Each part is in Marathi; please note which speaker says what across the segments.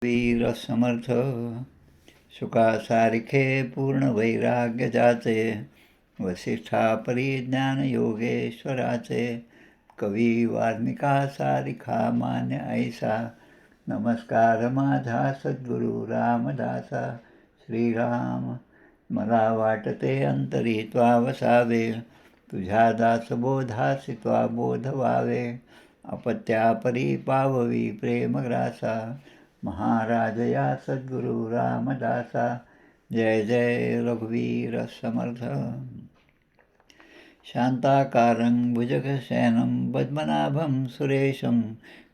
Speaker 1: वीर समर्थ सुखासारिखे पूर्ण वैराग्य जाचे, वसिष्ठा परिज्ञान योगेश्वराचे, कवी वाल्मिका सारिखा मान्य ऐसा, नमस्कार माझा सद्गुरु रामदासा. श्रीराम मला वाटते अंतरी त्वा वसावे, तुझ्या दासबोधासी त्वा बोध व्हावे, अपत्यापरी पाववी प्रेमग्रासा, महाराज या सद्गुरु रामदासा. जय जय रघुवीर समर्थ. शांताकारं भुजगशयनं पद्मनाभं सुरेशं,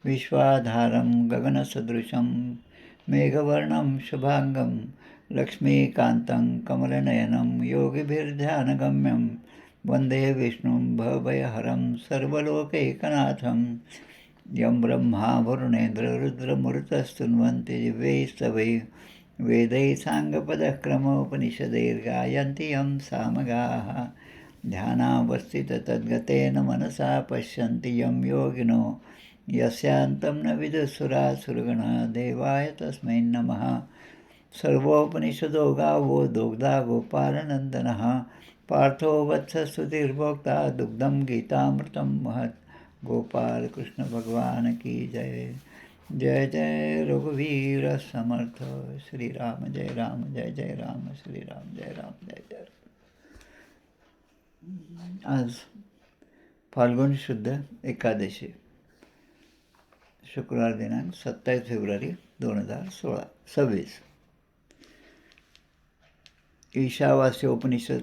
Speaker 1: विश्वाधारं गगनसदृशं मेघवर्णं शुभांगं, लक्ष्मीकान्तं कमलनयनं योगिभिर्ध्यानगम्यं, वन्दे विष्णुं भवभयहरं सर्वलोकैकनाथं. यं ब्रह्मा वरुणेन्द्र रुद्रमरुतस्तुन्वन्ति दिव्यैस्तवै, वेदैः साङ्गपदक्रमोपनिषदैर्गायन्ति यं सामगाः. ध्यानावस्थिततद्गतेन मनसा पश्यन्ति यं योगिनो, यस्यान्तं न विदुःसुरासुरगणा. देवाय तस्मै नमः. सर्वोपनिषदो गावो दोग्धा गोपालनन्दनः, पार्थो वत्सस्तुतिर्भोक्ता दुग्धं गीतामृतं महत्. गोपाल कृष्ण भगवान की जय. जय जय रघुवीर समर्थ. श्री राम जय राम, जय जय राम, श्री राम जय राम, जय जय राम. आज फाल्गुन शुद्ध एकादशी, शुक्रवार दिनांक 27 फेब्रुवारी 2026. ईशावास्य उपनिषद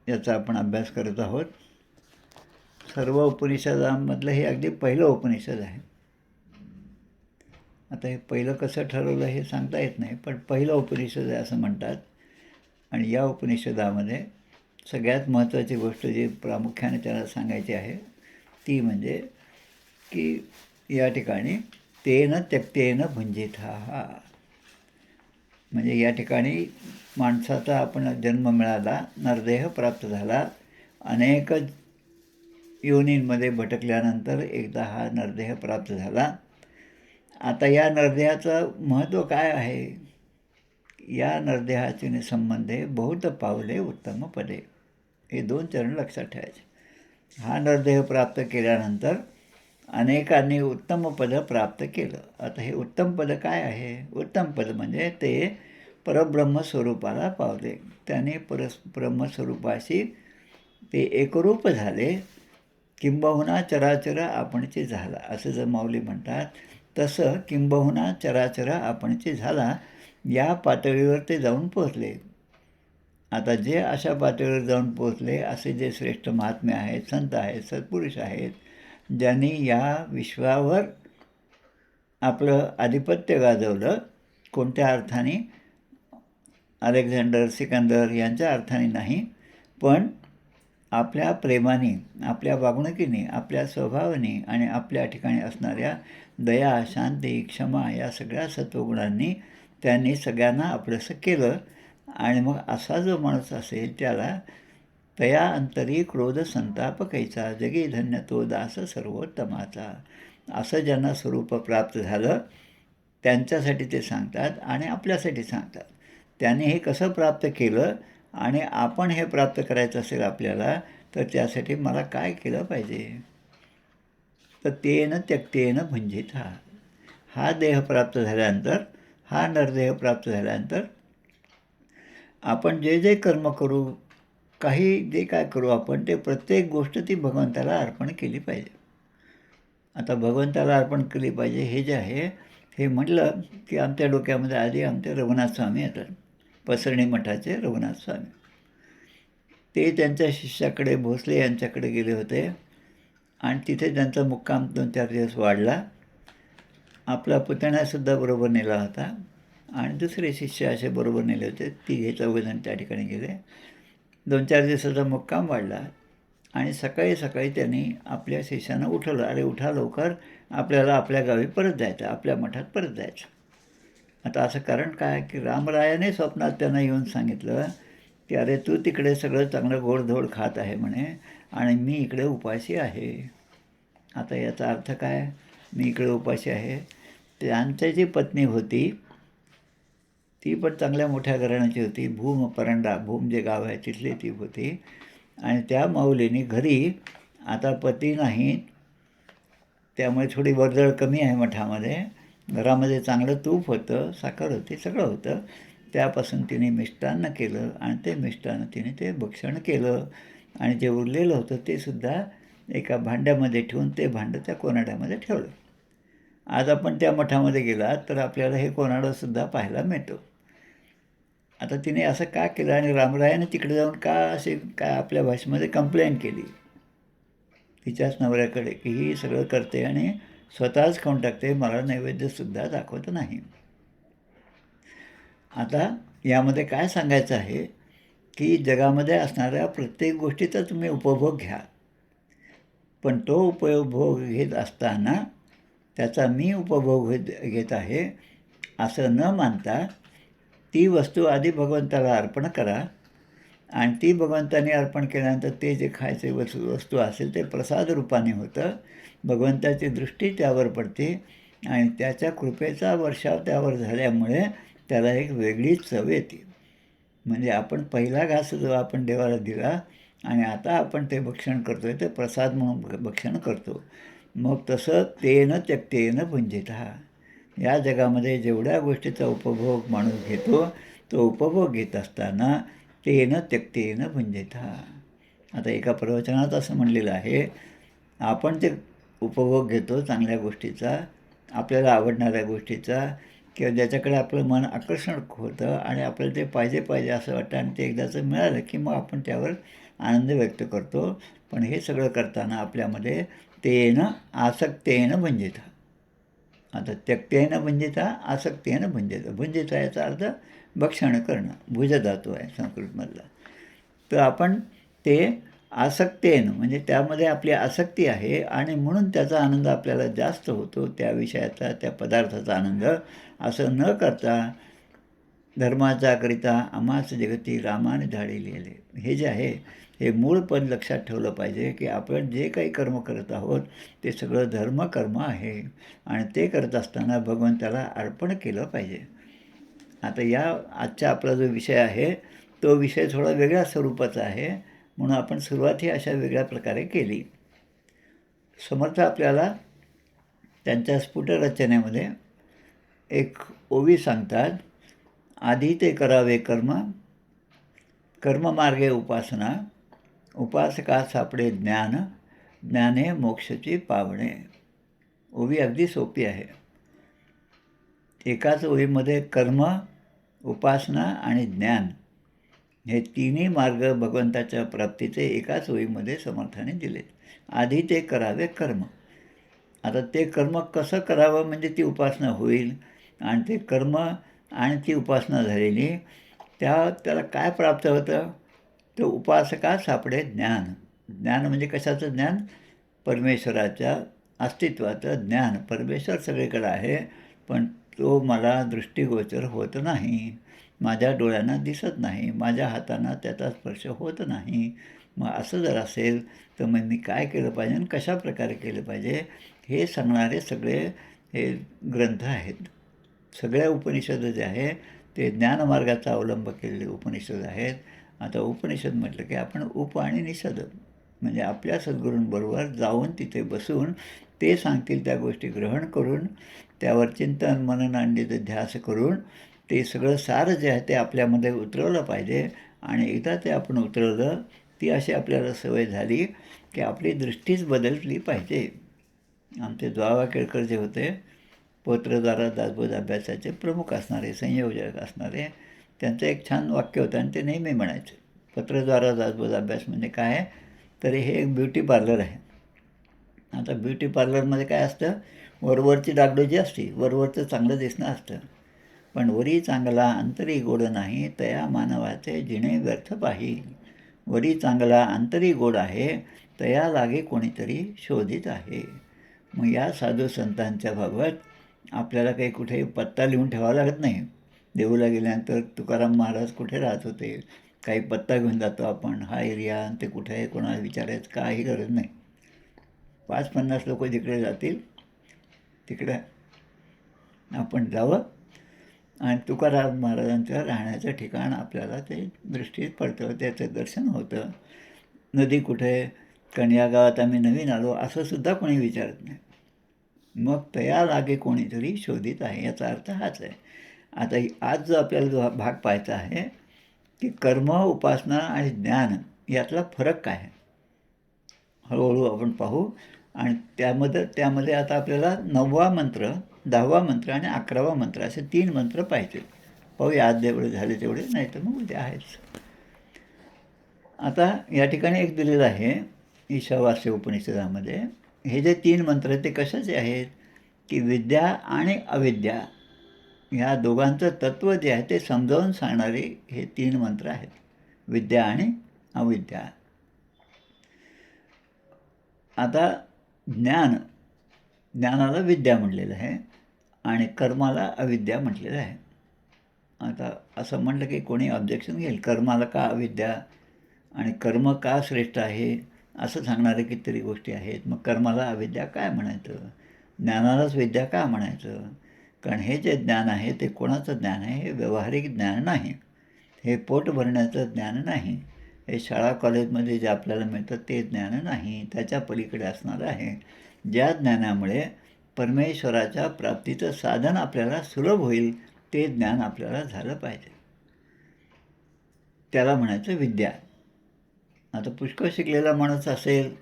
Speaker 1: याचा आपण अभ्यास करत आहोत. सर्व उपनिषदांमधलं हे अगदी पहिलं उपनिषद आहे. आता हे पहिलं कसं ठरवलं हे सांगता येत नाही, पण पहिलं उपनिषद आहे असं म्हणतात. आणि या उपनिषदामध्ये सगळ्यात महत्त्वाची गोष्ट जी प्रामुख्याने त्याला सांगायची आहे ती म्हणजे की या ठिकाणी तेन त्यक्तेन भुंजितः, म्हणजे या ठिकाणी माणसाचा आपण जन्म मिळाला, नरदेह प्राप्त झाला, अनेक योनींमध्ये भटकल्यानंतर एकदा हा नरदेह प्राप्त झाला. आता या नरदेहाचं महत्त्व काय आहे? या नरदेहाचे संबंधे बहुत पावले उत्तम पदे, हे 2 चरण लक्षात ठेवायचे. हा नरदेह प्राप्त केल्यानंतर अनेकांनी उत्तम पद प्राप्त केलं. आता हे उत्तम पद काय आहे? उत्तम पद म्हणजे ते परब्रह्मस्वरूपाला पावले, त्याने ब्रह्मस्वरूपाशी ते एकरूप झाले, किंबहुना चराचर आपणचे झाला, असं जर माऊली म्हणतात तसं किंबहुना चराचर आपणचे झाला, या पातळीवर ते जाऊन पोचले. आता जे अशा पातळीवर जाऊन पोचले असे जे श्रेष्ठ महात्मे आहेत, संत आहेत, सत्पुरुष आहेत, ज्यांनी या विश्वावर आपलं आधिपत्य गाजवलं, कोणत्या अर्थाने? अलेक्झांडर, सिकंदर यांच्या अर्थाने नाही, पण आपल्या प्रेमाने, आपल्या वागणुकीने, आपल्या स्वभावाने आणि आपल्या ठिकाणी असणाऱ्या दया, शांती, क्षमा या सगळ्या सत्वगुणांनी त्यांनी सगळ्यांना आपलंसं केलं. आणि मग असा जो माणूस असेल त्याला तया अंतरी क्रोध संताप कैचा, जगी धन्य तो दास सर्वोत्तमाचा, असं ज्यांना स्वरूप प्राप्त झालं त्यांच्यासाठी ते सांगतात आणि आपल्यासाठी सांगतात. त्यांनी हे कसं प्राप्त केलं आणि आपण हे प्राप्त करायचं असेल आपल्याला, तर त्यासाठी मला काय केलं पाहिजे? तर तेन त्यक्तेन भुंजितः, हा देह प्राप्त झाल्यानंतर, हा नरदेह प्राप्त झाल्यानंतर आपण जे जे कर्म करू, काही जे काय करू आपण, ते प्रत्येक गोष्ट ती भगवंताला अर्पण केली पाहिजे. आता भगवंताला अर्पण केली पाहिजे हे जे आहे हे म्हटलं की आमच्या डोक्यामध्ये आधी आमचे रघुनाथ स्वामी येतात, पसरणी मठाचे रघुनाथ स्वामी. ते त्यांच्या शिष्याकडे, भोसले यांच्याकडे गेले होते आणि तिथे त्यांचा मुक्काम 2-4 दिवस वाढला. आपला पुतण्यासुद्धा बरोबर नेला होता आणि दुसरे शिष्य असे बरोबर नेले होते. 3-4 त्या ठिकाणी गेले. 2-4 दिवसाचा मुक्काम वाढला आणि सकाळी सकाळी त्यांनी आपल्या शिष्यानं उठवलं, अरे उठा लवकर, आपल्याला आपल्या गावी परत जायचं, आपल्या मठात परत जायचं. आता असं कारण काय की रामरायाने स्वप्नात त्यांना येऊन सांगितलं की अरे तू तिकडे सगळं चांगलं गोडधोड खात आहे म्हणे आणि मी इकडे उपाशी आहे. आता याचा अर्थ काय? मी इकडे उपाशी आहे. त्यांची जी पत्नी होती ती पण चांगल्या मोठ्या घराण्याची होती. भूम परंडा, भूम जे गाव आहे तिथली ती होती. आणि त्या माऊलीने घरी आता पती नाही, त्यामुळे थोडी वर्दळ कमी आहे मठामध्ये. घरामध्ये चांगलं तूप होतं, साखर होती, सगळं होतं. त्यापासून तिने मिष्टान्न केलं आणि ते मिष्टान्न तिने ते भक्षण केलं. आणि जे उरलेलं होतं ते सुद्धा एका भांड्यामध्ये ठेवून ते भांडं त्या कोनाड्यामध्ये ठेवलं. आज आपण त्या मठामध्ये गेलात तर आपल्याला हे कोनाडंसुद्धा पाहायला मिळतं. आता तिने असं का केलं आणि रामरायाने तिकडे जाऊन का असे काय आपल्या भाषेमध्ये कंप्लेंट केली तिच्याच नवऱ्याकडे की ही सगळं करते आणि स्वतःच खाऊन टाकते, मला नैवेद्यसुद्धा दाखवत नाही. आता यामध्ये काय सांगायचं आहे की जगामध्ये असणाऱ्या प्रत्येक गोष्टीचा तुम्ही उपभोग घ्या, पण तो उपभोग घेत असताना त्याचा मी उपभोग घेत आहे असं न मानता ती वस्तू आधी भगवंताला अर्पण करा. आणि ती भगवंताने अर्पण केल्यानंतर ते जे खायचे वस्तू असेल ते प्रसाद रूपाने होतं. भगवंताची दृष्टी त्यावर पडते आणि त्याच्या कृपेचा वर्षाव त्यावर झाल्यामुळे त्याला एक वेगळीच चव येते. म्हणजे आपण पहिला घास जो आपण देवाला दिला आणि आता आपण ते भक्षण करतो आहे ते प्रसाद म्हणून भक्षण करतो. मग तसं तेन त्यक्तेन भुंजितः, या जगामध्ये जेवढ्या गोष्टीचा उपभोग माणूस घेतो तो उपभोग घेत असताना तेन त्यक्तेन भुंजितः. आता एका प्रवचनात असं म्हणलेलं आहे, आपण ते उपभोग घेतो चांगल्या गोष्टीचा, आपल्याला आवडणाऱ्या गोष्टीचा, किंवा ज्याच्याकडे आपलं मन आकर्षण होतं आणि आपल्याला ते पाहिजे असं वाटतं आणि ते एकदाचं मिळालं की मग आपण त्यावर आनंद व्यक्त करतो. पण हे सगळं करताना आपल्यामध्ये तेन आसक्तेन भुंजितः. आता त्यक्तेन भुंजितः, आसक्तेन भुंजितः. भुंजितः याचा अर्थ भक्षण करणं, भुजधातू आहे संस्कृतमधला. तर आपण ते आसक्तेनं म्हणजे त्यामध्ये आपली आसक्ती आहे आणि म्हणून त्याचा आनंद आपल्याला जास्त होतो, त्या विषयाचा, त्या पदार्थाचा आनंद. असं न करता धर्माचा करिता आम्हास जगती रामाने धाडे लिहिले, हे जे आहे हे मूळ पद लक्षात ठेवलं पाहिजे की आपण जे काही कर्म करत आहोत ते सगळं धर्मकर्म आहे आणि ते करत असताना भगवंताला अर्पण केलं पाहिजे. आता या आजचा आपला जो विषय आहे तो विषय थोडा वेगळ्या स्वरूपाचा आहे, म्हणून आपण सुरुवात ही अशा वेगळ्या प्रकारे केली. समर्थ आपल्याला त्यांच्या स्फुटरचनेमध्ये एक ओवी सांगतात, आधी ते करावे कर्म, कर्ममार्गे उपासना, उपासका सापडे ज्ञान, ज्ञाने मोक्षची पावणे. ओवी अगदी सोपी आहे. एकाच ओळीमध्ये कर्म, उपासना आणि ज्ञान हे तिन्ही मार्ग भगवंताच्या प्राप्तीचे एकाच ओळीमध्ये समर्थाने दिले. आधी ते करावे कर्म. आता ते कर्म कसं करावं म्हणजे ती उपासना होईल आणि ते कर्म आणि ती उपासना झालेली त्याला काय प्राप्त होतं, तर उपासका सापडे ज्ञान. ज्ञान म्हणजे कशाचं ज्ञान, परमेश्वराच्या अस्तित्वाचं ज्ञान. परमेश्वर सगळीकडे आहे पण तो मला दृष्टिगोचर होत नाही, माझ्या डोळ्यांना दिसत नाही, माझ्या हातांना त्याचा स्पर्श होत नाही. मग असं जर असेल तर मग मी काय केलं पाहिजे आणि कशा प्रकारे केलं पाहिजे हे सांगणारे सगळे हे ग्रंथ आहेत. सगळ्या उपनिषद जे आहे ते ज्ञानमार्गाचा अवलंब केलेले उपनिषद आहेत. आता उपनिषद म्हटलं की आपण उप आणि निषद म्हणजे आपल्या सद्गुरूंबरोबर जाऊन तिथे बसून ते सांगतील त्या गोष्टी ग्रहण करून त्यावर चिंतन मनन आणि ध्यास करून ते सगळं सार जे आहे ते आपल्यामध्ये उतरवलं पाहिजे. आणि एकदा ते आपण उतरवलं ती अशी आपल्याला सवय झाली की आपली दृष्टीच बदलली पाहिजे. आमचे द्वावा केळकर जे होते पत्रद्वारा दासबोध अभ्यासाचे प्रमुख असणारे, संयोजक असणारे, त्यांचं एक छान वाक्य होतं आणि ते नेहमी म्हणायचे, पत्रद्वारा दासबोध अभ्यास म्हणजे काय, तर हे एक ब्युटी पार्लर आहे. आता ब्युटी पार्लरमध्ये काय असतं, वरवरची डागडोजी असते, वरवरचं चांगलं दिसणं असतं, पण वरी चांगला अंतरी गोड नाही, तया मानवाचे जिणे व्यर्थ पाही. वरी चांगला अंतरी गोड आहे, तया लागे कोणीतरी शोधित आहे. मग या साधू संतांच्या बाबत आपल्याला काही कुठे पत्ता लिहून ठेवावा लागत नाही. देऊला गेल्यानंतर तुकाराम महाराज कुठे राहत होते काही पत्ता घेऊन जातो आपण, हा एरिया ते कुठे आहे कोणाला विचारायचं काही गरज नाही. 5-50 लोक जिकडे जातील तिकडे आपण जावं आणि तुकाराम महाराजांचं राहण्याचं ठिकाण आपल्याला ते दृष्टीत पडतं, त्याचं दर्शन होतं. नदी कुठे, कारण या गावात आम्ही नवीन आलो असं सुद्धा कोणी विचारत नाही. मग तया लागे कोणीतरी शोधित आहे, याचा अर्थ हाच आहे. आता आज जो आपल्याला जो भाग पाहायचा आहे की कर्म, उपासना आणि ज्ञान यातला फरक काय आहे, हळूहळू आपण पाहू. आणि त्यामध्ये आता आपल्याला 9वा मंत्र, 10वा मंत्र आणि 11वा मंत्र असे 3 मंत्र पाहिजे. पाहूया आज जेवढे झाले तेवढे, नाही तर मग उद्या आहेच. आता या ठिकाणी एक दिलेलं आहे ईशावास्य उपनिषदामध्ये. हे जे 3 मंत्र आहेत ते कशाचे आहेत की विद्या आणि अविद्या ह्या दोघांचं तत्त्व जे आहे ते समजावून सांगणारे हे 3 मंत्र आहेत, विद्या आणि अविद्या. आता ज्ञानाला विद्या म्हटलेलं आहे आणि कर्माला अविद्या म्हटलेलं आहे. आता असं म्हटलं की कोणी ऑब्जेक्शन घेईल, कर्माला का अविद्या आणि कर्म का श्रेष्ठ आहे असं सांगणारे कितीतरी गोष्टी आहेत. मग कर्माला अविद्या काय म्हणायचं, ज्ञानालाच विद्या का म्हणायचं? कारण हे जे ज्ञान आहे ते कोणाचं ज्ञान आहे, हे व्यावहारिक ज्ञान नाही, हे पोट भरण्याचं ज्ञान नाही, हे शाळा कॉलेजमध्ये जे आपल्याला मिळतं ते ज्ञान नाही, त्याच्या पलीकडे असणारं आहे. ज्या ज्ञानामुळे परमेश्वराच्या प्राप्तीचं साधन आपल्याला सुलभ होईल ते ज्ञान आपल्याला झालं पाहिजे, त्याला म्हणायचं विद्या. आता पुष्कळ शिकलेला माणूस असेल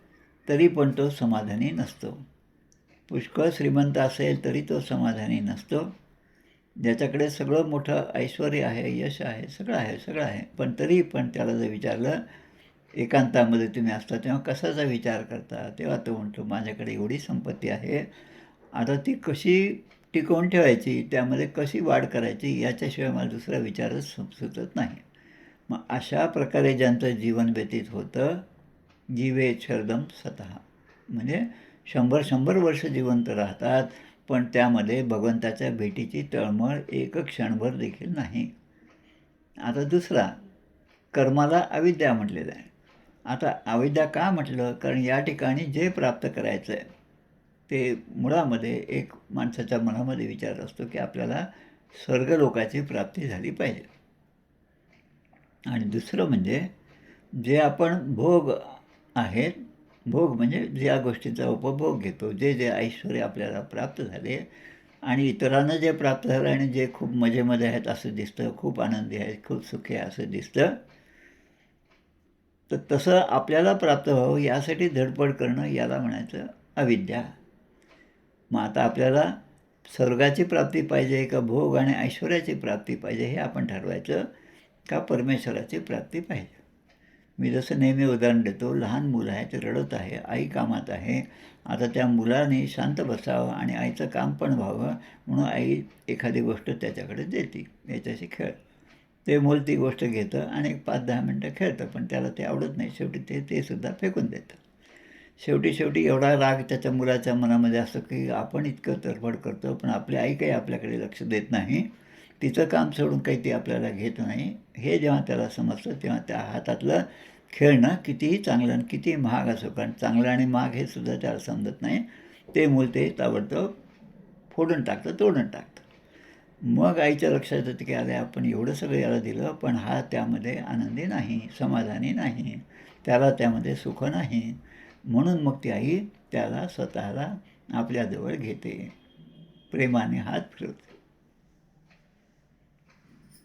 Speaker 1: तरी पण तो समाधानी नसतो, पुष्कळ श्रीमंत असेल तरी तो समाधानी नसतो. ज्याच्याकडे सगळं मोठं ऐश्वर आहे, यश आहे, सगळं आहे, पण तरी पण त्याला जर विचारलं एकांतामध्ये तुम्ही असता तेव्हा कशाचा विचार करता, तेव्हा तो म्हणतो माझ्याकडे एवढी संपत्ती आहे, आता ती कशी टिकवून ठेवायची, त्यामध्ये कशी वाढ करायची, याच्याशिवाय मला दुसरा विचारच सुचत नाही. मग अशा प्रकारे ज्यांचं जीवन व्यतीत होतं, जीवे शरदम स्वतः, म्हणजे 100 वर्ष जिवंत राहतात, पण त्यामध्ये भगवंताच्या भेटीची तळमळ एक क्षणभर देखील नाही. आता दुसरा, कर्माला अविद्या म्हटलेलं आहे. आता अविद्या का म्हटलं, कारण या ठिकाणी जे प्राप्त करायचं आहे ते मुळामध्ये एक माणसाच्या मनामध्ये विचार असतो की आपल्याला स्वर्गलोकाची प्राप्ती झाली पाहिजे. आणि दुसरं म्हणजे जे आपण भोग आहेत, भोग म्हणजे ज्या गोष्टींचा उपभोग घेतो, जे ऐश्वर्य आपल्याला प्राप्त झाले आणि इतरांना जे प्राप्त झालं आणि जे खूप मजेमध्ये आहेत असं दिसतं, खूप आनंदी आहेत, खूप सुखी आहे असं दिसतं, तर तसं आपल्याला प्राप्त व्हावं यासाठी धडपड करणं याला म्हणायचं अविद्या. मग आता आपल्याला स्वर्गाची प्राप्ती पाहिजे का भोग आणि ऐश्वर्याची प्राप्ती पाहिजे हे आपण ठरवायचं, का परमेश्वराची प्राप्ती पाहिजे. मी जसं नेहमी उदाहरण देतो, लहान मुलं आहे, ते रडत आहे, आई कामात आहे, आता त्या मुलाने शांत बसावं आणि आईचं काम पण व्हावं म्हणून आई एखादी गोष्ट त्याच्याकडे देते, याच्याशी खेळ. ते मूल ती गोष्ट घेतं आणि 5-10 मिनटं खेळतं, पण त्याला ते आवडत नाही, शेवटी ते सुद्धा फेकून देतं. शेवटी एवढा राग त्याच्या मुलाच्या मनामध्ये असतो की आपण इतकं तडफड करतो पण आपली आई काही आपल्याकडे लक्ष देत नाही, तिचं काम सोडून काही ती आपल्याला घेत नाही. हे जेव्हा त्याला समजतं तेव्हा त्या हातातलं खेळणं कितीही चांगलं आणि कितीही महाग असो, कारण चांगलं आणि महाग हे सुद्धा त्याला समजत नाही, ते मूल ते ताबडतोब फोडून टाकतं, तोडून टाकतं. मग आईच्या लक्षात येतं की अरे आपण एवढं सगळं याला दिलं पण हा त्यामध्ये आनंदी नाही, समाधानी नाही, त्याला त्यामध्ये सुख नाही. म्हणून मग ती आई त्याला स्वतःला आपल्याजवळ घेते, प्रेमाने हात फिरवते.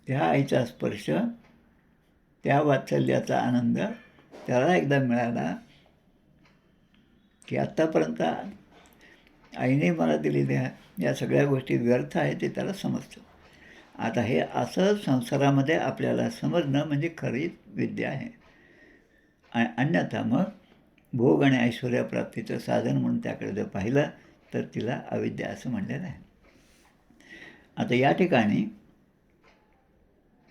Speaker 1: त्या आईचा स्पर्श, त्या वात्सल्याचा आनंद त्याला एकदा मिळाला की आत्तापर्यंत आईने मला दिलेल्या या सगळ्या गोष्टी व्यर्थ आहेत ते त्याला समजतं. आता हे असं संसारामध्ये आपल्याला समजणं म्हणजे खरी विद्या आहे. अन्यथा मग भोग आणि ऐश्वर्यप्राप्तीचं साधन म्हणून त्याकडे जर पाहिलं तर तिला अविद्या असं म्हणलेलं आहे. आता या ठिकाणी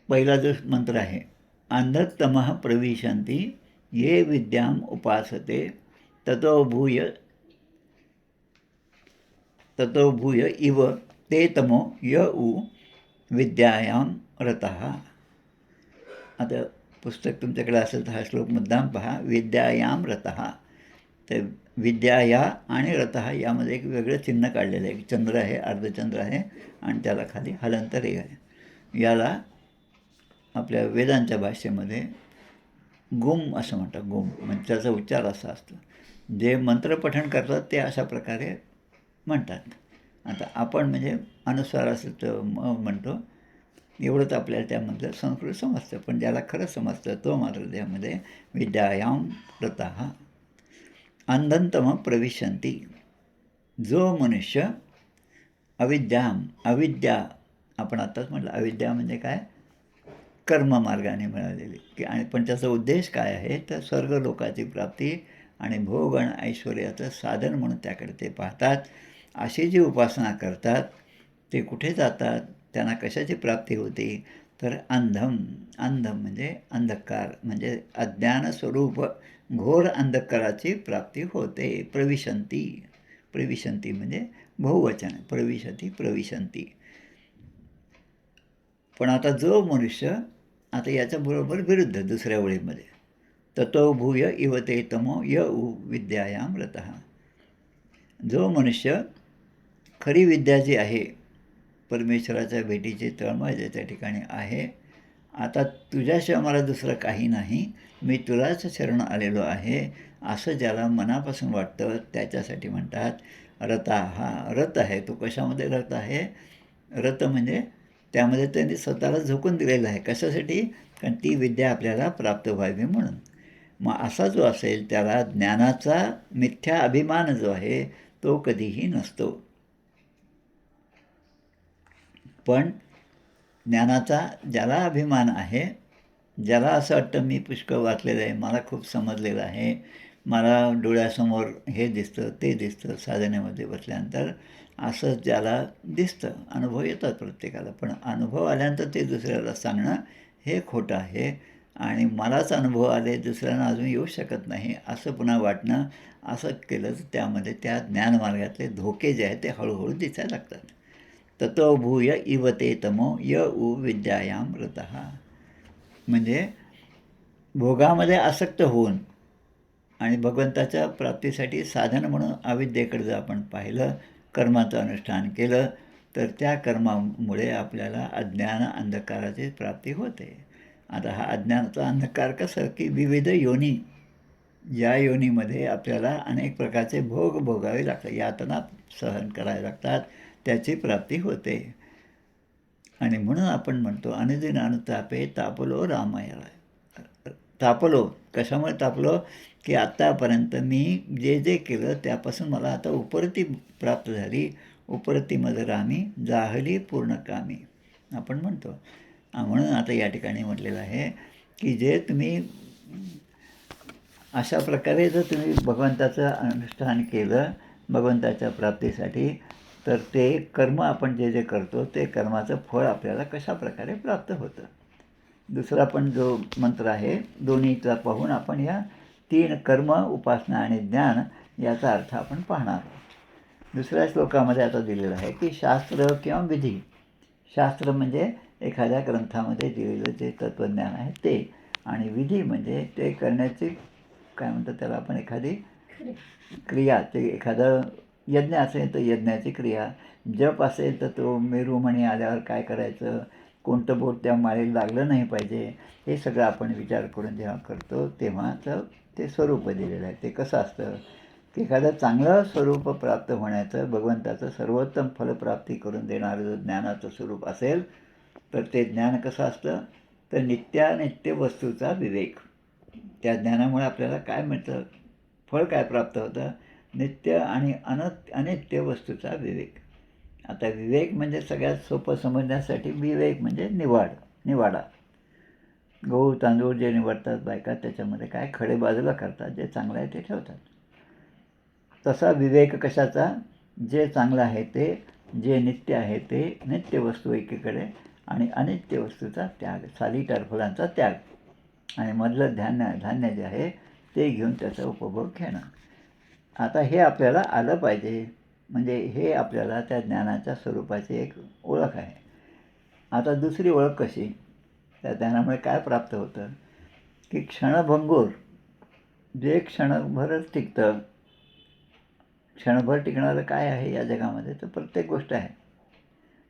Speaker 1: पहिला जो मंत्र आहे, अंधतमः प्रविशन्ति ये विद्याम उपासते ततो भूय इव ते तमो य उ विद्यायां रतः. आता पुस्तक तुमच्याकडे असेल तर हा श्लोक मुद्दाम पहा, विद्यायां रतः. तर विद्याया आणि रतः यामध्ये एक वेगळं चिन्ह काढलेलं आहे, चंद्र आहे, अर्धचंद्र आहे आणि त्याला खाली हलंतर आहे. याला आपल्या वेदांच्या भाषेमध्ये गुम असं म्हणतात. गुम म्हणजे त्याचा उच्चार असा असतो. जे मंत्रपठण करतात ते अशा प्रकारे म्हणतात. आता आपण म्हणजे अनुस्वार असं तर म्हणतो. एवढंच आपल्याला त्यामधलं संस्कृत समजतं. पण ज्याला खरं समजतं तो मात्र त्यामध्ये विद्यायां रतः अंधंतम प्रविशन्ति. जो मनुष्य अविद्या आपण आत्ताच म्हटलं, अविद्या म्हणजे काय? कर्ममार्गाने मिळालेली की. आणि पण त्याचा उद्देश काय आहे तर स्वर्गलोकाची प्राप्ती आणि भोग आणि ऐश्वर्याचं साधन म्हणून त्याकडे ते पाहतात. अशी जी उपासना करतात ते कुठे जातात, त्यांना कशाची प्राप्ती होती तर अंधम म्हणजे अंधकार म्हणजे अज्ञान स्वरूप घोर अंधकाराची प्राप्ती होते. प्रविशन्ति म्हणजे बहुवचन, प्रविशन्ति. पण आता जो मनुष्य आता याच्याबरोबर विरुद्ध दुसऱ्या ओळीमध्ये ततो भूय इव ते तमो य उ विद्यायां रतः. जो मनुष्य खरी विद्या जी आहे परमेश्वराच्या भेटीची तळमळ ज्याच्या ठिकाणी आहे, आता तुझ्याशिवाय मला दुसरं काही नाही, मी तुलाच शरण आलेलो आहे, असं ज्याला मनापासून वाटतं त्याच्यासाठी म्हणतात रता. हा रत आहे. तो कशामध्ये रत आहे? रत म्हणजे त्यामध्ये त्यांनी स्वतःला झोकून दिलेलं आहे. कशासाठी? कारण ती विद्या आपल्याला प्राप्त व्हावी म्हणून. मग असा जो असेल त्याला ज्ञानाचा मिथ्या अभिमान जो आहे तो कधीही नसतो. पण ज्ञानाचा ज्याला अभिमान आहे, ज्याला असं वाटतं मी पुष्कळ वाचलेलं आहे, मला खूप समजलेलं आहे, मला डोळ्यासमोर हे दिसतं ते दिसतं साधनेमध्ये बसल्यानंतर, असं ज्याला दिसतं, अनुभव येतात प्रत्येकाला. पण अनुभव आल्यानंतर ते दुसऱ्याला सांगणं हे खोटं आहे. आणि मलाच अनुभव आले दुसऱ्यांना अजून येऊ शकत नाही असं पुन्हा वाटणं, असं केलं तर त्यामध्ये त्या ज्ञानमार्गातले धोके जे आहेत ते हळूहळू दिसायला लागतात. ततो भूय इव ते तमो य उ विद्यायां रतः. म्हणजे भोगामध्ये आसक्त होऊन आणि भगवंताच्या प्राप्तीसाठी साधन म्हणून अविद्येकडे जर आपण पाहिलं, कर्माचं अनुष्ठान केलं, तर त्या कर्मामुळे आपल्याला अज्ञान अंधकाराची प्राप्ती होते. आता हा अज्ञानाचा अंधकार कसं की विविध योनी, या योनीमध्ये आपल्याला अनेक प्रकारचे भोग भोगावे लागतात, यातना सहन करावे लागतात, त्याची प्राप्ती होते. आणि म्हणून आपण म्हणतो अनुदिन अनुतापे तापलो रामायण. तापलो कशामुळे तापलो की आत्तापर्यंत मी जे जे केलं त्यापासून मला आता उपरती प्राप्त झाली. उपरतीमध्ये रामी जाहली पूर्ण कामी आपण म्हणतो. म्हणून आता या ठिकाणी म्हटलेलं आहे की जे तुम्ही अशा प्रकारे जर तुम्ही भगवंताचं अनुष्ठान केलं भगवंताच्या प्राप्तीसाठी, तर ते कर्म आपण जे जे करतो ते कर्माचं फळ आपल्याला कशा प्रकारे प्राप्त होतं. दुसरा पण जो मंत्र आहे दोन्हीचा पाहून आपण या 3 कर्म, उपासना आणि ज्ञान याचा अर्थ आपण पाहणार आहोत. दुसऱ्या श्लोकामध्ये आता दिलेलं आहे की शास्त्र किंवा विधी. शास्त्र म्हणजे एखाद्या ग्रंथामध्ये दिलेलं जे तत्त्वज्ञान आहे ते, आणि विधी म्हणजे ते करण्याची काय म्हणतात त्याला आपण एखादी क्रिया, ते एखादं यज्ञ असेल तर यज्ञाची क्रिया, जप असेल तर तो मेरुमणी आल्यावर काय करायचं, कोणतं बोट त्या माळेला लागलं नाही पाहिजे, हे सगळं आपण विचार करून जेव्हा करतो तेव्हाचं ते स्वरूप दिलेलं आहे. ते कसं असतं की एखादं चांगलं स्वरूप प्राप्त होण्याचं, भगवंताचं सर्वोत्तम फलप्राप्ती करून देणारं जर ज्ञानाचं स्वरूप असेल तर ते ज्ञान कसं असतं तर नित्यानित्य वस्तूचा विवेक. त्या ज्ञानामुळे आपल्याला काय मिळतं, फळ काय प्राप्त होतं, नित्य आणि अनित्य वस्तूचा विवेक. आता विवेक म्हणजे सगळ्यात सोपं समजण्यासाठी विवेक म्हणजे निवाडा. गहू तांदूळ जे निवडतात बायका त्याच्यामध्ये काय खडे बाजूला करतात, जे चांगलं आहे ते ठेवतात. तसा विवेक कशाचा, जे चांगलं आहे ते, जे नित्य आहे ते, नित्य वस्तू एकीकडे आणि अनित्य वस्तूचा त्याग, साली टरफलांचा त्याग, आणि मधलं धान्य जे आहे ते घेऊन त्याचा उपभोग घेणं. आता हे आपल्याला आलं पाहिजे. म्हणजे हे आपल्याला त्या ज्ञानाच्या स्वरूपाची एक ओळख आहे. आता दुसरी ओळख कशी, त्या ज्ञानामुळे काय प्राप्त होतं की क्षणभंगूर जे क्षणभरच टिकतं. क्षणभर टिकणारं काय आहे या जगामध्ये तर प्रत्येक गोष्ट आहे.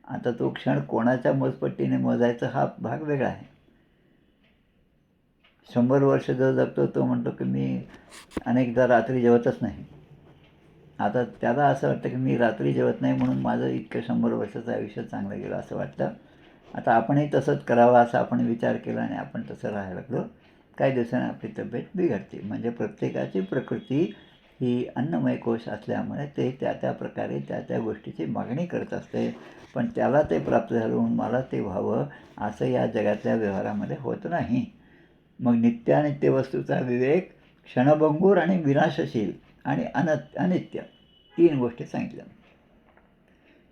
Speaker 1: आता तो क्षण कोणाच्या मोजपट्टीने मोजायचा हा भाग वेगळा आहे. 100 वर्ष जो जगतो तो म्हणतो की मी अनेकदा रात्री जेवतच नाही. आता त्याला असं वाटतं की मी रात्री जेवत नाही म्हणून माझं इतकं 100 वर्षाचं आयुष्य चांगलं गेलं असं वाटतं. आता आपणही तसंच करावं असा आपण विचार केला आणि आपण तसं राहायला लागलो. काही दिवसांनी आपली तब्येत बिघडते. म्हणजे प्रत्येकाची प्रकृती ही अन्नमय कोश असल्यामुळे ते त्या प्रकारे त्या गोष्टीची मागणी करत असते. पण त्याला ते प्राप्त झालं म्हणून मला ते व्हावं असं या जगातल्या व्यवहारामध्ये होत नाही. मग नित्यानित्य वस्तूचा विवेक क्षणभंगूर आणि विनाशशील आणि अनित्य 3 गोष्टी सांगितल्या.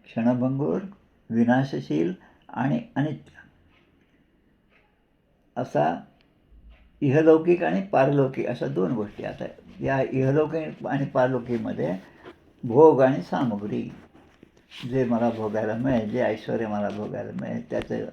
Speaker 1: क्षणभंगूर, विनाशशील आणि अनित्य असा इहलौकिक आणि पारलौकिक अशा 2 गोष्टी. आता या इहलौकिक आणि पारलौकिकमध्ये भोग आणि सामग्री जे मला भोगायला मिळेल, जे ऐश्वर मला भोगायला मिळेल त्याचं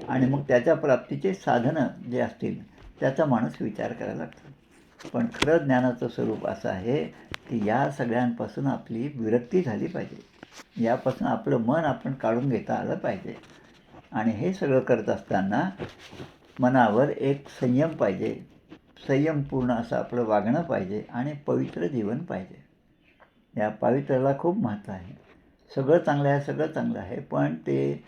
Speaker 1: आणि मग त्याच्या प्राप्तीचे साधनं जे असतील त्याचा माणूस विचार करायला लागतो. पण खरं ज्ञानाचं स्वरूप असं आहे की या सगळ्यांपासून आपली विरक्ती झाली पाहिजे. यापासून आपलं मन आपण काढून घेता आलं पाहिजे. आणि हे सगळं करत असताना मनावर एक संयम पाहिजे. संयमपूर्ण असं आपलं वागणं पाहिजे आणि पवित्र जीवन पाहिजे. या पवित्राला खूप महत्त्व आहे. सगळं चांगलं आहे, सगळं चांगलं आहे, पण ते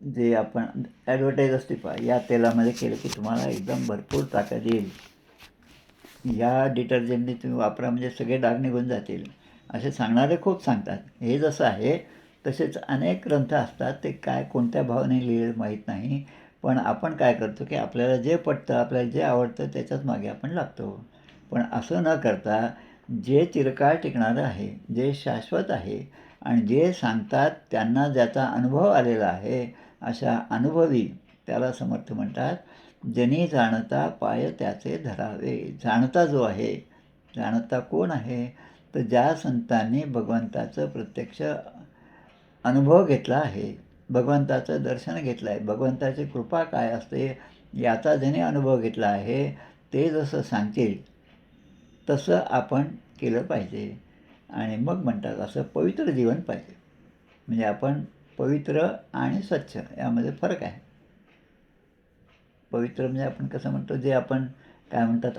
Speaker 1: जे आपण ॲडव्हर्टाईज असते पहा, या तेलामध्ये केलं की तुम्हाला एकदम भरपूर ताकद येईल, या डिटर्जंटने तुम्ही वापरा म्हणजे सगळे डाग निघून जातील, असे सांगणारे खूप सांगतात. हे जसं आहे तसेच अनेक ग्रंथ असतात, ते काय कोणत्या भावाने लिहिलं माहीत नाही. पण आपण काय करतो की आपल्याला जे पटतं, आपल्याला जे आवडतं त्याच्याच मागे आपण लागतो. पण असं न करता जे चिरकाळ टिकणारं आहे, जे शाश्वत आहे आणि जे सांगतात त्यांना ज्याचा अनुभव आलेला आहे, अशा अनुभवी त्याला समर्थ म्हणतात. जनी जाणता पाय त्याचे धरावे. जाणता जो आहे, जाणता कोण आहे, तर ज्या संतांनी भगवंताचं प्रत्यक्ष अनुभव घेतला आहे, भगवंताचं दर्शन घेतलं आहे, भगवंताची कृपा काय असते याचा ज्याने अनुभव घेतला आहे, ते जसं सांगतील तसं आपण केलं पाहिजे. आणि मग म्हणतात असं पवित्र जीवन पाहिजे. म्हणजे आपण पवित्र आणि स्वच्छ यामध्ये फरक आहे. पवित्र म्हणजे आपण कसं म्हणतो, जे आपण काय म्हणतात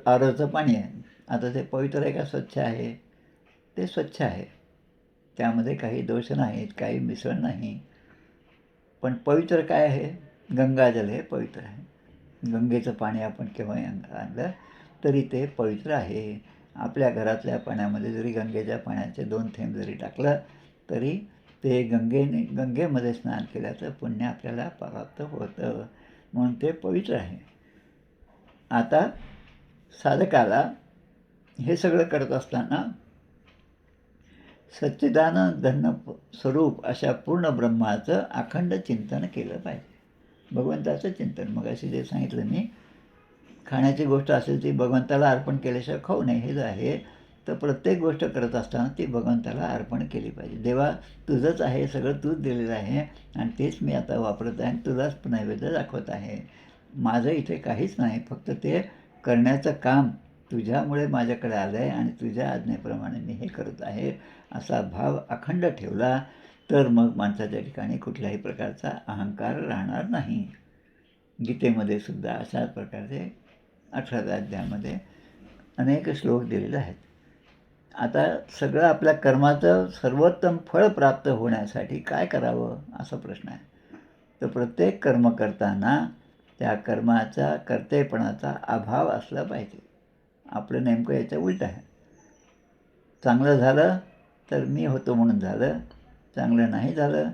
Speaker 1: आरोचं पाणी आहे. आता ते पवित्र आहे का स्वच्छ आहे? ते स्वच्छ आहे. त्यामध्ये काही दोष नाहीत, काही मिसळ नाही. पण पवित्र काय आहे? गंगाजल हे पवित्र आहे. गंगेचं पाणी आपण केव्हाही आणलं तरी ते पवित्र आहे. आपल्या घरातल्या पाण्यामध्ये जरी गंगेच्या पाण्याचे 2 थेंब जरी टाकलं तरी ते गंगेमध्ये स्नान केल्याचं पुण्य आपल्याला प्राप्त होतं. म्हणून ते पवित्र आहे. आता साधकाला हे सगळं करत असताना सच्चिदानंद घन स्वरूप अशा पूर्ण ब्रह्माचं अखंड चिंतन केलं पाहिजे. भगवंताचं चिंतन. मग अशी जे सांगितलं मी, खाण्याची गोष्ट असेल ती भगवंताला अर्पण केल्याशिवाय खाऊ नये हे जे आहे, तर प्रत्येक गोष्ट करत असताना ती भगवंताला अर्पण केली पाहिजे. देवा तुझंच आहे, सगळं तूच दिलेलं आहे आणि तेच मी आता वापरत आहे आणि तुलाच नैवेद्य दाखवत आहे. माझं इथे काहीच नाही, फक्त ते करण्याचं काम तुझ्यामुळे माझ्याकडे आलं आहे आणि तुझ्या आज्ञेप्रमाणे मी हे करत आहे असा भाव अखंड ठेवला तर मग माणसाच्या ठिकाणी कुठल्याही प्रकारचा अहंकार राहणार नाही. गीतेमध्ये सुद्धा अशा प्रकारचे 18व्या अध्यायामध्ये अनेक श्लोक दिलेले आहेत. आता सगळं आपल्या कर्माचं सर्वोत्तम फळ प्राप्त होण्यासाठी काय करावं असा प्रश्न आहे. तर प्रत्येक कर्म करताना त्या कर्माचा कर्तेपणाचा अभाव असला पाहिजे. आपलं नेमकं याच्या उलट आहे. चांगलं झालं तर मी होतो म्हणून झालं, चांगलं नाही झालं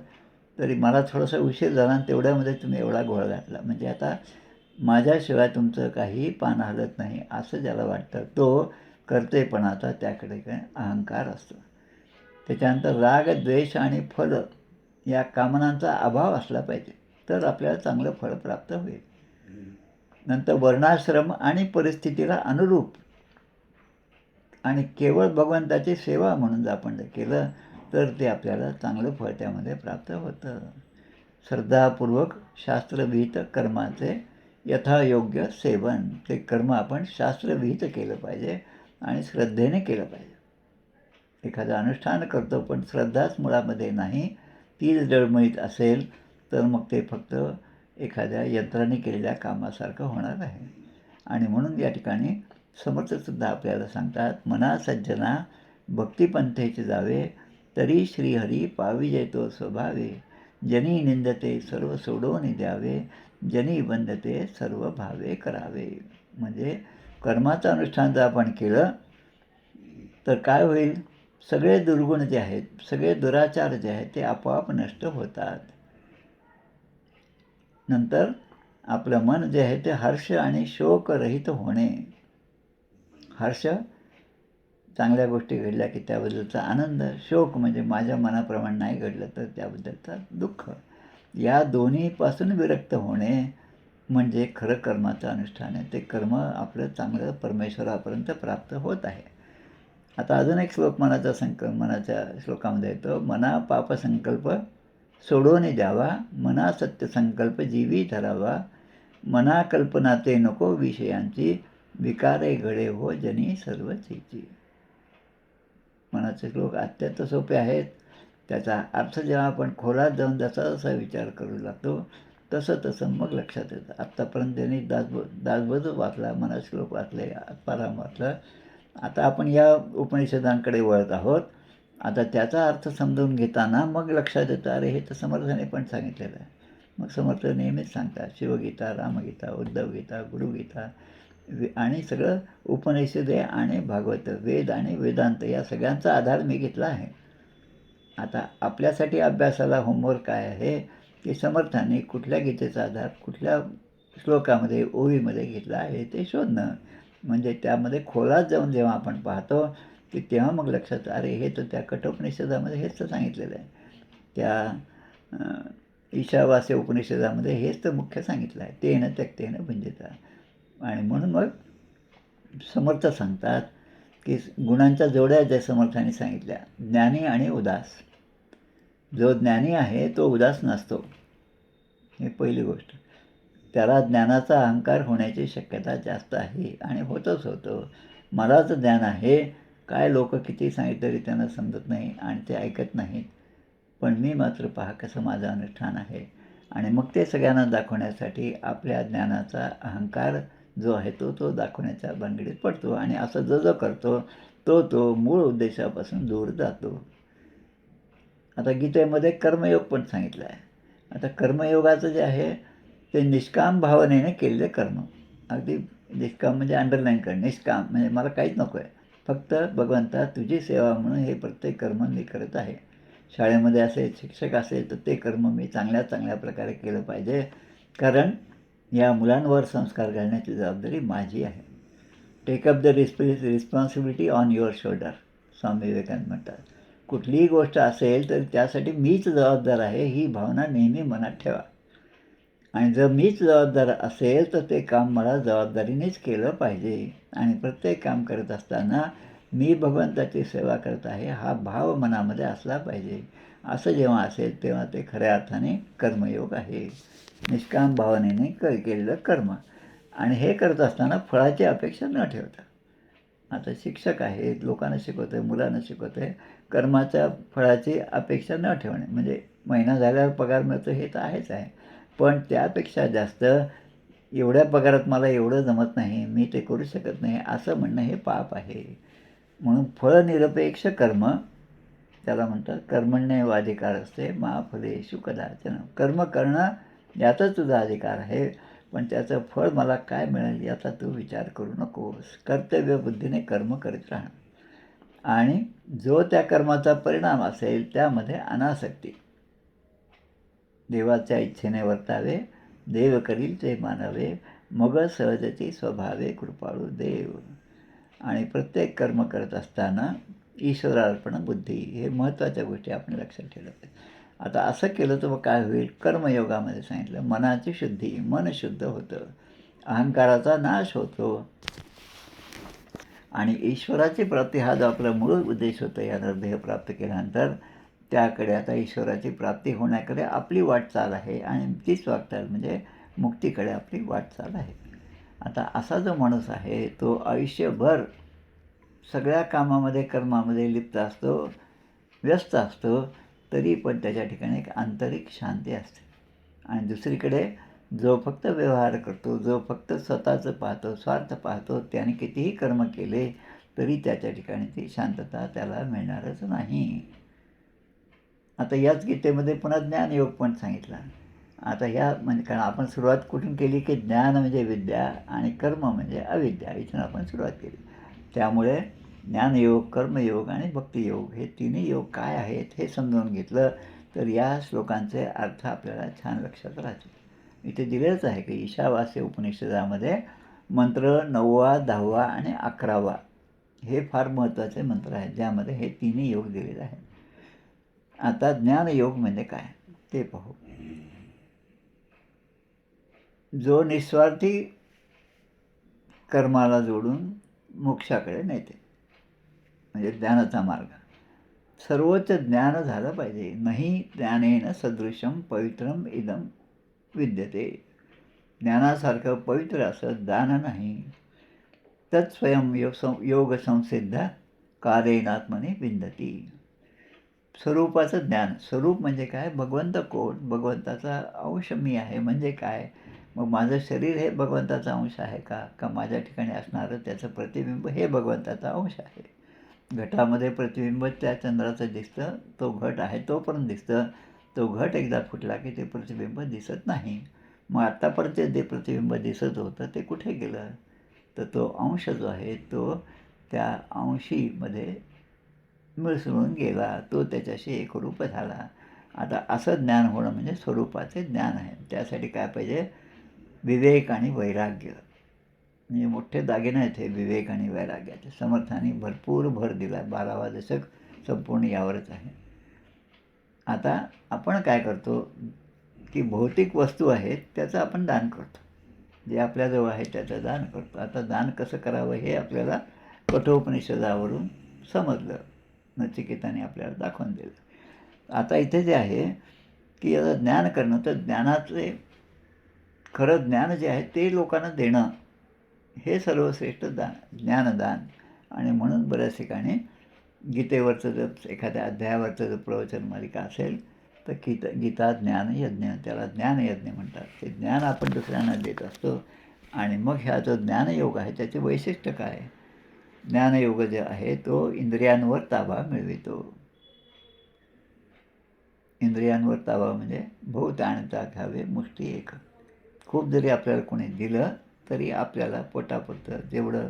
Speaker 1: तरी मला थोडासा उशीर झाला आणि तेवढ्यामध्ये तुम्ही एवढा घोळ घातला, म्हणजे आता माझ्याशिवाय तुमचं काही पान हलत नाही असं ज्याला वाटतं तो कर्तेपणाचा त्याकडे काय अहंकार असतो. त्याच्यानंतर राग, द्वेष आणि फल या कामनांचा अभाव असला पाहिजे तर आपल्याला चांगलं फळ प्राप्त होईल. नंतर वर्णाश्रम आणि परिस्थितीला अनुरूप आणि केवळ भगवंताची सेवा म्हणून जर आपण केलं तर ते आपल्याला चांगलं फळ त्यामध्ये प्राप्त होतं. श्रद्धापूर्वक शास्त्रविहित कर्माचे यथायोग्य सेवन. ते कर्म आपण शास्त्रविहित केलं पाहिजे आणि श्रद्धेने केलं पाहिजे. एखादं अनुष्ठान करतो पण श्रद्धाच मुळामध्ये नाही, तीच डळमळीत असेल तर मग ते फक्त एखाद्या यंत्राने केलेल्या कामासारखं होणार आहे. आणि म्हणून या ठिकाणी समर्थसुद्धा आपल्याला सांगतात, मना सज्जना भक्तिपंथेचे जावे, तरी श्रीहरी पाविजे तो स्वभावे, जनी निंदते सर्व सोडून द्यावे, जनी बंधते सर्व भावे करावे. म्हणजे कर्माचं अनुष्ठान जर आपण केलं तर काय होईल, सगळे दुर्गुण जे आहेत, सगळे दुराचार जे आहेत ते आपोआप नष्ट होतात. नंतर आपलं मन जे आहे ते हर्ष आणि शोकरहित होणे. हर्ष चांगल्या गोष्टी घडल्या की त्याबद्दलचा आनंद, शोक म्हणजे माझ्या मनाप्रमाणे नाही घडलं तर त्याबद्दलचा दुःख. या दोन्हीपासून विरक्त होणे म्हणजे खरं कर्माचं अनुष्ठान आहे. ते कर्म आपलं चांगलं परमेश्वरापर्यंत प्राप्त होत आहे. आता अजून एक श्लोक मनाच्या श्लोकामध्ये येतो, मना पापसंकल्प सोडून द्यावा, मना सत्यसंकल्प जीवी धरावा, मना कल्पना ते नको विषयांची, विकारे घडे हो जनी सर्व चीची. मनाचे श्लोक अत्यंत सोपे आहेत. त्याचा अर्थ जेव्हा आपण खोलात जाऊन जसा जसा विचार करू लागतो तसं तसं मग लक्षात येतं. आत्तापर्यंत त्यांनी दासबोधच वाचला, मनाचे श्लोक वाचले, आत्माराम वाचलं. आता आपण या उपनिषदांकडे वळत आहोत. आता त्याचा अर्थ समजून घेताना मग लक्षात येतं, अरे हे तर समर्थाने पण सांगितलेलं आहे. मग समर्थ नेहमीच सांगतात, शिवगीता, रामगीता, उद्धवगीता, गुरुगीता आणि सगळं उपनिषदे आणि भागवत, वेद आणि वेदांत या सगळ्यांचा आधार मी घेतला आहे. आता आपल्यासाठी अभ्यासाला होमवर्क काय आहे की समर्थाने कुठल्या गीतेचा आधार कुठल्या श्लोकामध्ये ओवीमध्ये घेतला आहे ते शोधणं. म्हणजे त्यामध्ये खोलात जाऊन जेव्हा आपण पाहतो की तेव्हा मग लक्षात, अरे हे तर त्या कठोपनिषदामध्ये हेच तर सांगितलेलं आहे, त्या ईशावास्य उपनिषदामध्ये हेच तर मुख्य सांगितलं आहे, तेन त्यक्तेन भुंजता. आणि म्हणून मग समर्थ सांगतात की गुणांच्या जोड्या ज्या समर्थाने सांगितल्या, ज्ञानी आणि उदास. जो ज्ञानी आहे तो उदास नसतो, ही पहिली गोष्ट. त्याला ज्ञानाचा अहंकार होण्याची शक्यता जास्त आहे आणि होतच होतं. मलाच ज्ञान आहे, काय लोक किती सांगितलं तरी त्यांना समजत नाही आणि ते ऐकत नाहीत, पण मी मात्र पहा कसं माझं अनुष्ठान आहे. आणि मग ते सगळ्यांना दाखवण्यासाठी आपल्या ज्ञानाचा अहंकार जो आहे तो दाखवण्याच्या भानगडीत पडतो आणि असं जो करतो तो मूळ उद्देशापासून दूर जातो. आता गीतेमध्ये कर्मयोग पण सांगितलं आहे. आता कर्मयोगाचं जे आहे ते निष्काम भावनेने केलेले कर्म. अगदी निष्काम म्हणजे अंडरलाईन कर, निष्काम म्हणजे मला काहीच नको आहे, फक्त भगवंता तुझी सेवा म्हणून हे प्रत्येक कर्म मी करत आहे. शाळेमध्ये असेल, शिक्षक असेल तर ते कर्म मी चांगल्या प्रकारे केलं पाहिजे, कारण या मुलांवर संस्कार घालण्याची जबाबदारी माझी आहे. Take up the responsibility on your shoulder, Swami Vivekananda म्हणतात. कुठलीही गोष्ट असेल तर त्यासाठी मीच जबाबदार आहे ही भावना नेहमी मनात ठेवा. आणि जर मीच जबाबदार असेल तर ते काम मला जबाबदारीनेच केलं पाहिजे. आणि प्रत्येक काम करत असताना मी भगवंताची सेवा करत आहे हा भाव मनामध्ये असला पाहिजे. असं जेव्हा असेल तेव्हा ते खऱ्या अर्थाने कर्मयोग आहे, निष्काम भावनेने केलेलं कर्म. आणि हे करत असताना फळाची अपेक्षा न ठेवता. आता शिक्षक आहेत, लोकांना शिकवत आहे, मुलांना शिकवत आहे, कर्माच्या फळाची अपेक्षा न ठेवणे म्हणजे महिना झाल्यावर पगार मिळतो हे तर आहेच आहे, पण त्यापेक्षा जास्त एवढ्या पगारात मला एवढं जमत नाही, मी ते करू शकत नाही असं म्हणणं हे पाप आहे. म्हणून फळनिरपेक्ष कर्म त्याला म्हणतात. कर्मण्येवाधिकार असते मा फलेषु कदाचन. कर्म करणं याचाच तुझा अधिकार आहे, पण त्याचं फळ मला काय मिळेल याचा तू विचार करू नकोस. कर्तव्य बुद्धीने कर्म करीत राहा आणि जो त्या कर्माचा परिणाम असेल त्यामध्ये अनासक्ती. देवाच्या इच्छेने वर्तावे, देव करील ते मानावे, मग सहजची स्वभावे कृपाळू देव. आणि प्रत्येक कर्म करत असताना ईश्वरार्पण बुद्धी हे महत्त्वाच्या गोष्टी आपण लक्षात ठेवल्या पाहिजे. आता असं केलं तर मग काय होईल, कर्मयोगामध्ये सांगितलं मनाची शुद्धी, मन शुद्ध होतं, अहंकाराचा नाश होतो आणि ईश्वराची प्राप्ती हा जो आपला मूळ उद्देश होता या ध्येय प्राप्त केल्यानंतर त्याकडे आता ईश्वराची प्राप्ती होण्याकडे आपली वाटचाल आहे आणि तीच वाटचाल म्हणजे मुक्तीकडे आपली वाटचाल आहे. आता असा जो माणूस आहे तो आयुष्यभर सगळ्या कामामध्ये कर्मामध्ये लिप्त असतो, व्यस्त असतो, तरी पण त्याच्या ठिकाणी एक आंतरिक शांती असते. आणि दुसरीकडे जो फक्त व्यवहार करतो, जो फक्त स्वतःचं पाहतो, स्वार्थ पाहतो, त्याने कितीही कर्म केले तरी त्याच्या ठिकाणी ती शांतता त्याला मिळणारच नाही. आता याच गीतेमध्ये पुन्हा ज्ञानयोग पण सांगितला. आता ह्या म्हणजे कारण आपण सुरुवात कुठून केली की ज्ञान म्हणजे विद्या आणि कर्म म्हणजे अविद्या, इथून आपण सुरुवात केली. त्यामुळे ज्ञानयोग, कर्मयोग आणि भक्तियोग हे तिन्ही योग काय आहेत हे समजावून घेतलं तर या श्लोकांचे अर्थ आपल्याला छान लक्षात राहतील. इथे दिलेलंच आहे की ईशावास्य उपनिषदामध्ये मंत्र 9वा, 10वा आणि 11वा हे फार महत्त्वाचे मंत्र आहेत, ज्यामध्ये हे तिन्ही योग दिलेले आहेत. आता ज्ञानयोग म्हणजे काय ते पाहू. जो निस्वार्थी कर्माला जोडून मोक्षाकडे नेते, म्हणजे ज्ञानाचा मार्ग. सर्वोच्च ज्ञान झालं पाहिजे. नाही ज्ञानेन सदृशम पवित्रम इदम विद्यते. ज्ञानासारखं पवित्र असं दान नाही. तत्स्वयं योग संसिद्ध कारेणात्मने विंदती. स्वरूपाचं ज्ञान. स्वरूप म्हणजे काय? भगवंत कोण? भगवंताचा अंश मी आहे म्हणजे काय? मग माझं शरीर हे भगवंताचा अंश आहे का माझ्या ठिकाणी असणारं त्याचं प्रतिबिंब हे भगवंताचा अंश आहे? घटामध्ये प्रतिबिंब त्या चंद्राचं दिसतं, तो घट आहे तोपर्यंत दिसतं. तो घट एकदा फुटला की ते प्रतिबिंब दिसत नाही. मग आत्तापर्यंत जे प्रतिबिंब दिसत होतं ते कुठे गेलं? तर तो अंश जो आहे तो त्या अंशीमध्ये मिसळून गेला, तो त्याच्याशी एकरूप झाला. आता असं ज्ञान होणं म्हणजे स्वरूपाचे ज्ञान आहे. त्यासाठी काय पाहिजे? विवेक आणि वैराग्य. म्हणजे मोठे दागिने आहेत हे विवेक आणि वैराग्याचे. समर्थांनी भरपूर भर दिला. 12वा दशक संपूर्ण यावरच आहे. आता आपण काय करतो की भौतिक वस्तू आहेत त्याचं आपण दान करतो. जे आपल्याजवळ आहे त्याचं दान करतो. आता दान कसं करावं हे आपल्याला कठोपनिषदावरून समजलं. नचिकेताने आपल्याला दाखवून दिलं. आता इथे जे आहे की आता ज्ञान करणं, तर ज्ञानाचे खरं ज्ञान जे आहे ते लोकांना देणं हे सर्वश्रेष्ठ दान, ज्ञानदान. आणि म्हणून बऱ्याच ठिकाणी गीतेवरचं जर एखाद्या अध्यायावरचं जर प्रवचन मालिका असेल तर गीता ज्ञानयज्ञ, त्याला ज्ञानयज्ञ म्हणतात. ते ज्ञान आपण दुसऱ्यांना देत असतो. आणि मग ह्या जो ज्ञानयोग आहे त्याचे वैशिष्ट्य काय? ज्ञानयोग जे आहे तो इंद्रियांवर ताबा मिळवितो. इंद्रियांवर ताबा म्हणजे भूत आणता घ्यावे मुष्टी एक. खूप जरी आपल्याला कोणी दिलं तरी आपल्याला पोटापुरतं जेवढं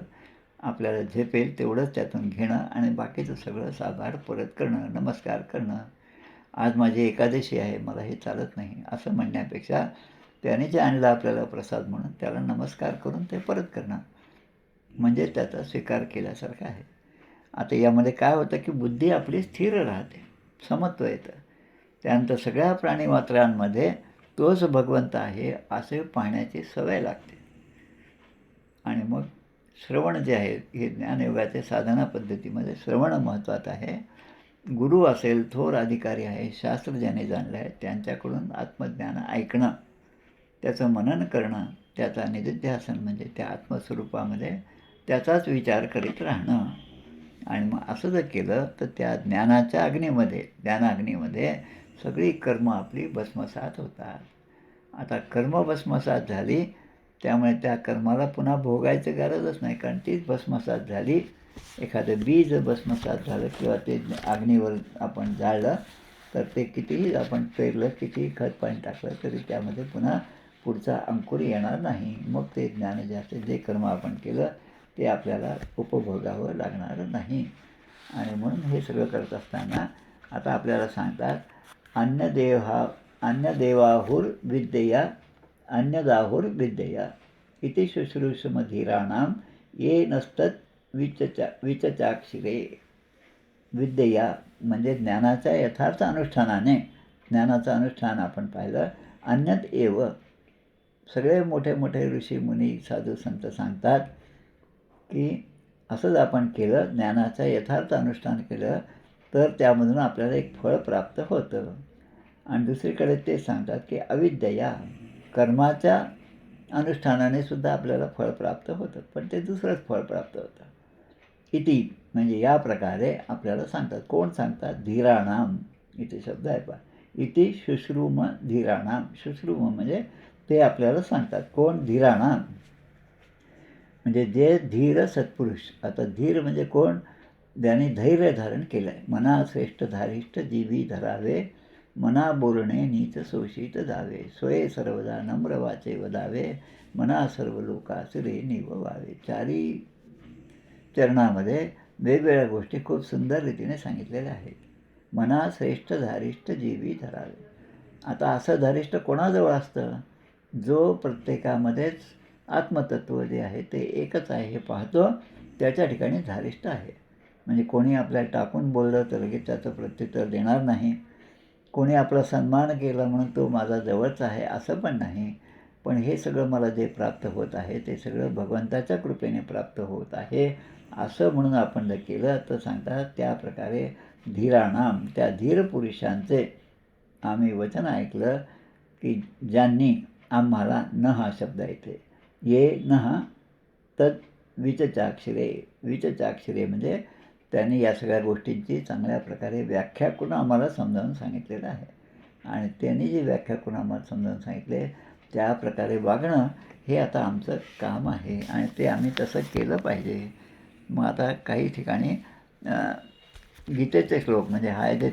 Speaker 1: आपल्याला झेपेल तेवढंच त्यातून घेणं आणि बाकीचं सगळं साभार परत करणं, नमस्कार करणं. आज माझी एकादशी आहे, मला हे चालत नाही असं म्हणण्यापेक्षा त्याने जे आणलं आपल्याला प्रसाद म्हणून त्याला नमस्कार करून ते परत करणं म्हणजे त्याचा स्वीकार केल्यासारखं आहे. आता यामध्ये काय होतं की बुद्धी आपली स्थिर राहते, समत्व येतं. त्यानंतर सगळ्या प्राणीमात्रांमध्ये तोच भगवंत आहे असे पाहण्याची सवय लागते. आणि मग श्रवण जे आहे हे ज्ञानयोगाच्या साधना पद्धतीमध्ये श्रवण महत्त्वाचं आहे. गुरु असेल, थोर अधिकारी आहे, शास्त्र ज्याने जाणलं आहे त्यांच्याकडून आत्मज्ञान ऐकणं, त्याचं मनन करणं, त्याचा निधिध्यासन म्हणजे त्या आत्मस्वरूपामध्ये त्याचाच विचार करीत राहणं. आणि मग असं जर केलं तर त्या ज्ञानाच्या ज्ञानाग्नीमध्ये सगळी कर्म आपली भस्मसात होतात. आता कर्म भस्मसात झाली त्यामुळे त्या कर्माला पुन्हा भोगायची गरजच नाही, कारण तीच भस्मसात झाली. एखादं बीज भस्मसात झालं किंवा ते अग्नीवर आपण जाळलं तर ते कितीही आपण पेरलं, कितीही खत पाणी टाकलं तरी त्यामध्ये पुन्हा पुढचा अंकुर येणार नाही. मग ते ज्ञान जे असते, जे कर्म आपण केलं ते आपल्याला उपभोगावं लागणार नाही. आणि म्हणून हे सगळं करत असताना आता आपल्याला सांगतात अन्यदेवाहुर्विद्यया अन्यदाहुर्विद्यया इति शुश्रूषमधीराणां ये नस्तत् विचचाक्षिरे. विद्यया म्हणजे ज्ञानाच्या यथार्थ अनुष्ठानाने, ज्ञानाचं अनुष्ठान आपण पाहिलं. अन्यत एव सगळे मोठे मोठे ऋषी मुनी साधू संत सांगतात की असंच आपण केलं, ज्ञानाचं यथार्थ अनुष्ठान केलं तर त्यामधून आपल्याला एक फळ प्राप्त होतं. आणि दुसरीकडे ते सांगतात की अविद्यया कर्माच्या अनुष्ठानाने सुद्धा आपल्याला फळ प्राप्त होतं, पण ते दुसरंच फळ प्राप्त होतं. इति म्हणजे या प्रकारे आपल्याला सांगतात. कोण सांगतात? धीराणाम, इथे शब्द आहे पहा. इथे शुश्रूम धीराणाम. शुश्रूम म्हणजे ते आपल्याला सांगतात. कोण? धीराणाम म्हणजे जे धीर सत्पुरुष. आता धीर म्हणजे कोण? ज्याने धैर्य धारण केलं आहे. मना श्रेष्ठ धारिष्ठ जीवी धरावे, मना बोलणे नीच शोषित जावे, सोये सर्वदा नम्र वाचे वदावे, मना सर्व लोकासिरे निववावे. चारी चरणामध्ये वेगवेगळ्या गोष्टी खूप सुंदर रीतीने सांगितलेल्या आहेत. मना श्रेष्ठ धारिष्ठ जीवी धरावे. आता असं धारिष्ठ कोणाजवळ असतं? जो प्रत्येकामध्येच आत्मतत्व जे आहे ते एकच आहे हे पाहतो, त्याच्या ठिकाणी धारिष्ठ आहे. म्हणजे कोणी आपल्याला टाकून बोललं तर लगेच त्याचं प्रत्युत्तर देणार नाही. कोणी आपला सन्मान केला म्हणून तो माझा जवळचा आहे असं पण नाही. पण हे सगळं मला जे प्राप्त होत आहे ते सगळं भगवंताच्या कृपेने प्राप्त होत आहे असं म्हणून आपण जर केलं तर सांगतात त्याप्रकारे धीराणाम, त्या धीर पुरुषांचे आम्ही वचन ऐकलं की ज्यांनी आम्हाला न हा शब्द येते. ये न तद विचचाक्षरे. विचचाक्षरे म्हणजे त्यांनी या सगळ्या गोष्टींची चांगल्या प्रकारे व्याख्या करून आम्हाला समजावून सांगितलेलं आहे. आणि त्यांनी जी व्याख्या करून आम्हाला समजावून सांगितले त्याप्रकारे वागणं हे आता आमचं काम आहे आणि ते आम्ही तसं केलं पाहिजे. मग आता काही ठिकाणी गीतेचे श्लोक म्हणजे हे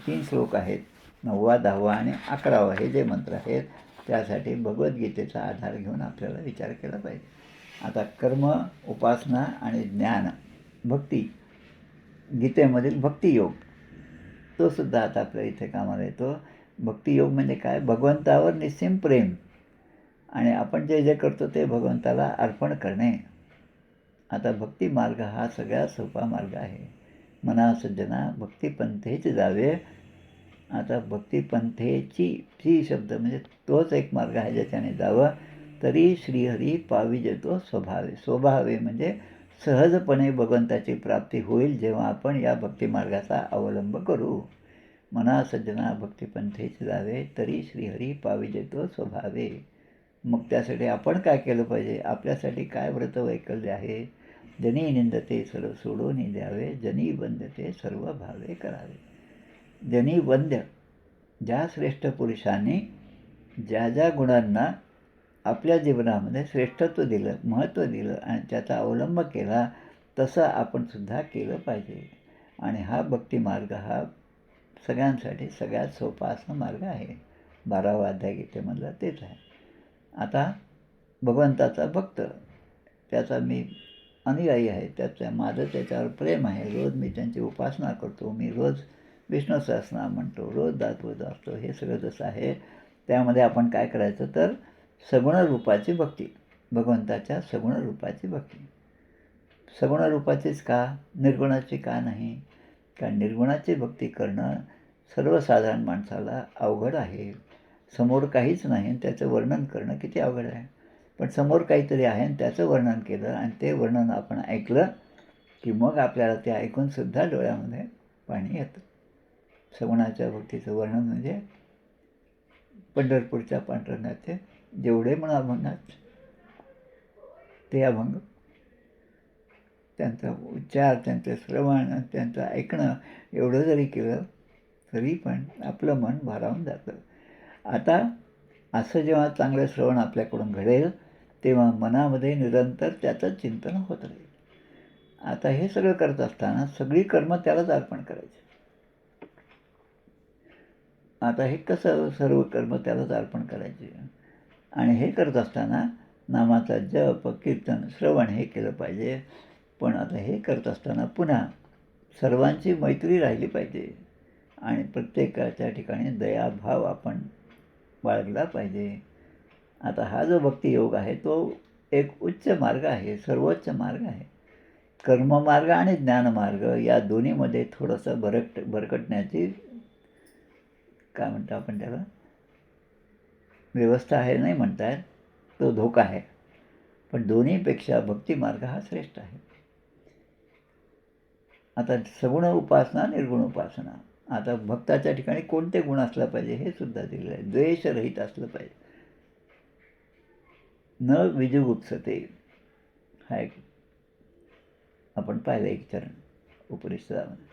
Speaker 1: 3 श्लोक आहेत. 9वा 10वा आणि 11वा हे जे मंत्र आहेत त्यासाठी भगवद्गीतेचा आधार घेऊन आपल्याला विचार केला पाहिजे. आता कर्म, उपासना आणि ज्ञान, भक्ती, गीतेमधील भक्तियोग तो सुद्धा आता आपल्या इथे कामाला येतो. भक्तियोग म्हणजे काय? भगवंतावर निस्सीम प्रेम आणि आपण जे जे करतो ते भगवंताला अर्पण करणे. आता भक्ती मार्ग हा सगळ्यात सोपा मार्ग आहे. मना सज्जना भक्तिपंथेच जावे. आता भक्तिपंथेची शब्द म्हणजे तोच एक मार्ग आहे ज्याच्याने जावं. तरी श्रीहरी पाविजतो स्वभावे. स्वभावे म्हणजे सहजपणे भगवंताची प्राप्ती होईल जेव्हा आपण या भक्तिमार्गाचा अवलंब करू. मना सज्जना भक्तिपंथेच जावे तरी श्रीहरी पाविजतो स्वभावे. मग त्यासाठी आपण काय केलं पाहिजे? आपल्यासाठी काय व्रतवैकल्य आहे? जनी निंदते सर्व सोडून द्यावे, जनी वंद्यते सर्व भावे करावे. जनी वंद्य, ज्या श्रेष्ठ पुरुषांनी ज्या ज्या गुणांना आपल्या जीवनामध्ये श्रेष्ठत्व दिलं, महत्त्व दिलं आणि त्याचा अवलंब केला तसं आपण सुद्धा केलं पाहिजे. आणि हा भक्तिमार्ग हा सगळ्यांसाठी सगळ्यात सोपा असा मार्ग आहे. 12वा अध्याय गीतेमधला तेच आहे. आता भगवंताचा भक्त, त्याचा मी अनुयायी आहे, माझं त्याच्यावर प्रेम आहे. रोज मी त्यांची उपासना करतो, मी रोज विष्णू सहस्रनाम म्हणतो, रोज दासबोध असतो. हे सगळं जसं आहे त्यामध्ये आपण काय करायचं तर सगुण रूपाची भक्ती, भगवंताच्या सगुण रूपाची भक्ती. सगुण रूपाचीच का? निर्गुणाची का नाही? कारण निर्गुणाची भक्ती करणं सर्वसाधारण माणसाला अवघड आहे. समोर काहीच नाही आणि त्याचं वर्णन करणं किती अवघड आहे. पण समोर काहीतरी आहे आणि त्याचं वर्णन केलं आणि ते वर्णन आपण ऐकलं की मग आपल्याला ते ऐकूनसुद्धा डोळ्यामध्ये पाणी येतं. सगुणाच्या भक्तीचं वर्णन म्हणजे पंढरपूरच्या पांडुरंगाचे जेवढे म्हणा अभंगात ते अभंग, त्यांचा उच्चार, त्यांचं श्रवण, त्यांचं ऐकणं एवढं जरी केलं तरी पण आपलं मन भारावून जातं. आता असं जेव्हा चांगलं श्रवण आपल्याकडून घडेल तेव्हा मनामध्ये निरंतर त्याचं चिंतन होत राहील. आता हे सगळं करत असताना सगळी कर्म त्यालाच अर्पण करायची. आता हे कसं सर्व कर्म त्यालाच अर्पण करायचे? आणि हे करत असताना नामाचा जप, कीर्तन, श्रवण हे केलं पाहिजे. पण आता हे करत असताना पुन्हा सर्वांची मैत्री राहिली पाहिजे आणि प्रत्येकाच्या ठिकाणी दयाभाव आपण बाळगला पाहिजे. आता हा जो भक्तियोग आहे तो एक उच्च मार्ग आहे, सर्वोच्च मार्ग आहे. कर्ममार्ग आणि ज्ञानमार्ग या दोन्हीमध्ये थोडंसं भरकटण्याची काय म्हणतो आपण त्याला व्यवस्था आहे नाही म्हणता येत, तो धोका आहे. पण दोन्हीपेक्षा भक्तिमार्ग हा श्रेष्ठ आहे. आता सगुण उपासना, निर्गुण उपासना. आता भक्ताच्या ठिकाणी कोणते गुण असला पाहिजे हे सुद्धा दिलेलं आहे. द्वेषरहित असलं पाहिजे. न विजुगुप्सते हा एक आपण पाहिलं एक चरण उपनिषदामध्ये.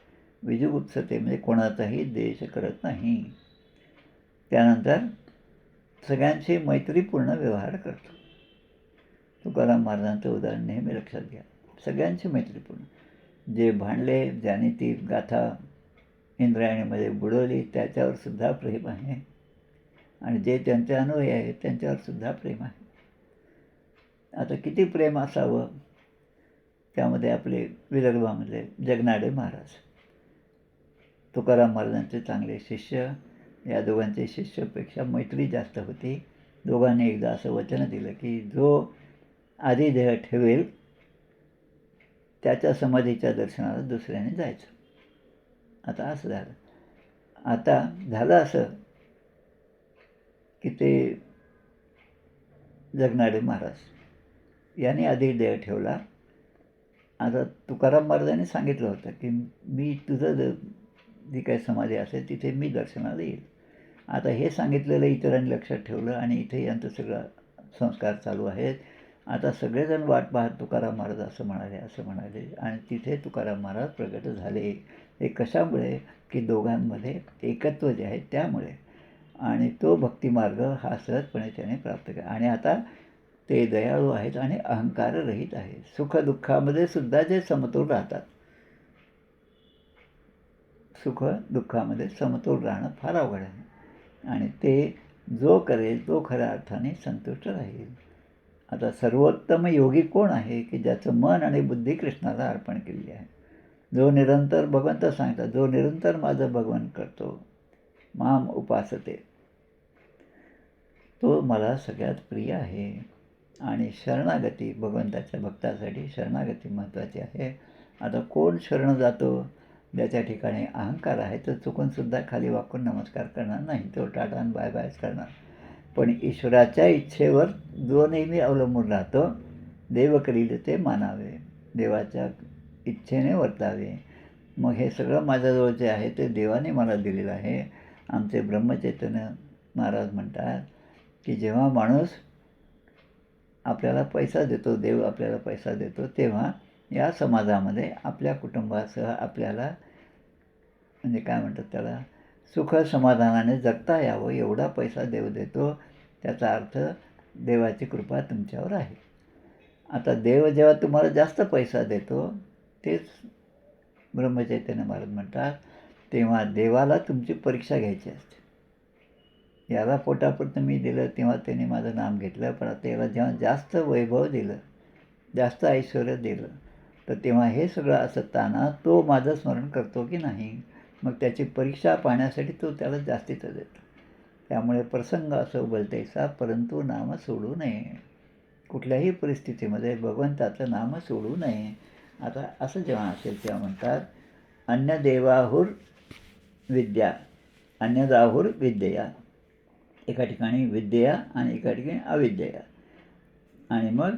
Speaker 1: विजुगुप्सते म्हणजे कोणाचाही द्वेष करत नाही. त्यानंतर सगळ्यांशी मैत्रीपूर्ण व्यवहार करतो. तुकाराम महाराजांचं उदाहरण नेहमी लक्षात घ्या. सगळ्यांशी मैत्रीपूर्ण. जे भांडले, ज्याने ती गाथा इंद्रायणीमध्ये बुडवली त्याच्यावर सुद्धा प्रेम आहे, आणि जे त्यांचे अनुयायी आहेत त्यांच्यावर सुद्धा प्रेम आहे. आता किती प्रेम असावं. त्यामध्ये आपले विदर्भामधले जगनाडे महाराज, तुकाराम महाराजांचे चांगले शिष्य. या दोघांचे शिष्यापेक्षा मैत्री जास्त होती. दोघांनी एकदा असं वचन दिलं की जो आधी देह ठेवेल त्याच्या समाधीच्या दर्शनाला दुसऱ्याने जायचं. आता असं झालं. आता झालं असं की ते जगनाडे महाराज यांनी आधी देह ठेवला. आता तुकाराम महाराजांनी सांगितलं होतं की मी तुझं जी काही समाधी असेल तिथे मी दर्शनाला येईल. आता हे सांगितलेलं इतरांनी लक्षात ठेवलं आणि इथे यांचं सगळं संस्कार चालू आहेत. आता सगळेजण वाट पाहत तुकाराम महाराज असं म्हणाले आणि तिथे तुकाराम महाराज प्रगट झाले. हे कशामुळे की दोघांमध्ये एकत्व जे आहे त्यामुळे. आणि तो भक्तिमार्ग हा सहजपणे त्याने प्राप्त केला. आणि आता ते दयाळू आहेत आणि अहंकाररहित आहेत. सुखदुःखामध्ये सुद्धा जे समतोल राहतात. सुख दुःखामध्ये समतोल राहणं फार अवघड आहे. आणि ते जो करेल तो खऱ्या अर्थाने संतुष्ट राहील. आता सर्वोत्तम योगी कोण आहे की ज्याचं मन आणि बुद्धी कृष्णाला अर्पण केलेली आहे. जो निरंतर भगवंत सांगतात, जो निरंतर माझं भगवन करतो, माम उपासते, तो मला सगळ्यात प्रिय आहे. आणि शरणागती, भगवंताच्या भक्तासाठी शरणागती महत्त्वाची आहे. आता कोण शरण जातो? ज्याच्या ठिकाणी अहंकार आहे तो चुकूनसुद्धा खाली वाकून नमस्कार करणार नाही, तो टाटा आणि बाय बायच करणार. पण ईश्वराच्या इच्छेवर जो नेहमी अवलंबून राहतो, देव करील ते मानावे, देवाच्या इच्छेने वर्तावे. मग हे सगळं माझ्याजवळ जे आहे ते देवाने मला दिलेलं आहे. आमचे ब्रह्मचैतन्य महाराज म्हणतात की जेव्हा माणूस आपल्याला पैसा देतो, देव आपल्याला पैसा देतो, तेव्हा या समाजामध्ये आपल्या कुटुंबासह आपल्याला म्हणजे काय म्हणतात त्याला सुख समाधानाने जगता यावं एवढा पैसा देव देतो. त्याचा अर्थ देवाची कृपा तुमच्यावर आहे. आता देव जेव्हा तुम्हाला जास्त पैसा देतो, तेच ब्रह्मचैतन्य महाराज म्हणतात, तेव्हा देवाला तुमची परीक्षा घ्यायची असते. याला पोटापुरतं मी दिलं तेव्हा त्याने माझं नाम घेतलं, पण आता याला जेव्हा जास्त वैभव दिलं, जास्त ऐश्वर दिलं, तर तेव्हा हे सगळं असताना तो माझं स्मरण करतो की नाही. मग त्याची परीक्षा पाहण्यासाठी तो त्याला जास्तीचं देतो. त्यामुळे प्रसंग असो बोलतेसा, परंतु नाम सोडू नये. कुठल्याही परिस्थितीमध्ये भगवंताचं नाम सोडू नये. आता असं जेव्हा असेल तेव्हा म्हणतात अन्यदेवाहुर विद्या, अन्यदाहुर विद्यया. एका ठिकाणी विद्या आणि एका ठिकाणी अविद्या. आणि मग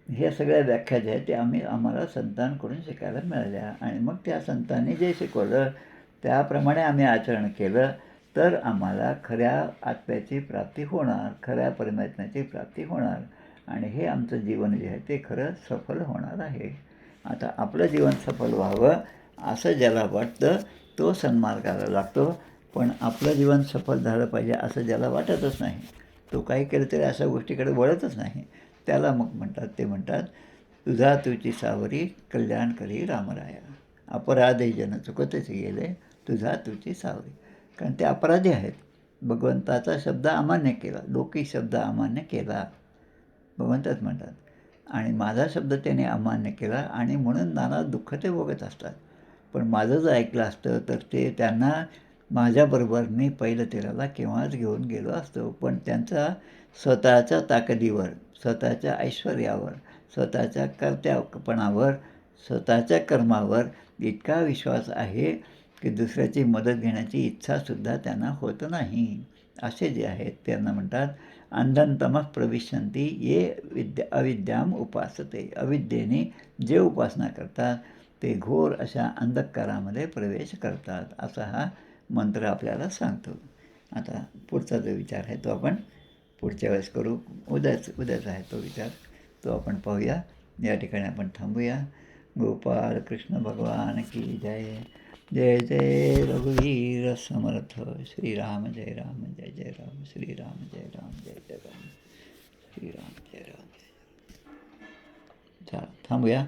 Speaker 1: ह्या सगळ्या व्याख्या ज्या आहेत त्या आम्हाला संतांकडून शिकायला मिळाल्या. आणि मग त्या संतांनी जे शिकवलं त्याप्रमाणे आम्ही आचरण केलं तर आम्हाला खऱ्या आत्म्याची प्राप्ती होणार, खऱ्या परमात्म्याची प्राप्ती होणार. आणि हे आमचं जीवन जे आहे ते खरं सफल होणार आहे. आता आपलं जीवन सफल व्हावं असं ज्याला वाटतं तो सन्मार्गाला लागतो. पण आपलं जीवन सफल झालं पाहिजे असं ज्याला वाटतच नाही, तो काही केलं तरी अशा गोष्टीकडे वळतच नाही, त्याला मग म्हणतात तुझा तुझी सावरी कल्याण करी रामराया. अपराधी जन चुकतेच गेले तुझा तुझी सावरी. कारण ते अपराधी आहेत. भगवंताचा शब्द अमान्य केला, लौकिक शब्द अमान्य केला, भगवंतच म्हणतात. आणि माझा शब्द त्याने अमान्य केला आणि म्हणून नाना दुःख ते भोगत असतात. पण माझं जर ऐकलं असतं तर ते त्यांना माझ्याबरोबर मी पहिलं तेराला केव्हाच घेऊन गेलो असतो. पण त्यांचा स्वतःच्या ताकदीवर, स्वतःच्या ऐश्वर्यावर, स्वतःच्या कर्त्यापणावर, स्वतःच्या कर्मावर इतका विश्वास आहे की दुसऱ्याची मदत घेण्याची इच्छासुद्धा त्यांना होत नाही. असे जे आहेत त्यांना म्हणतात अंधनतमः प्रविशन्ति ये अविद्याम उपासते. अविद्येने जे उपासना करतात ते घोर अशा अंधकारामध्ये प्रवेश करतात, असा हा मंत्र आपल्याला सांगतो. आता पुढचा जो विचार आहे तो आपण पुढच्या वेळेस करू. उद्याच आहे तो विचार, तो आपण पाहूया. या ठिकाणी आपण थांबूया. गोपाळ कृष्ण भगवान की जय. जय जय रघुवीर समर्थ श्रीराम जय राम जय जय राम श्रीराम जय राम जय जय राम श्रीराम जय राम जय. चला थांबूया.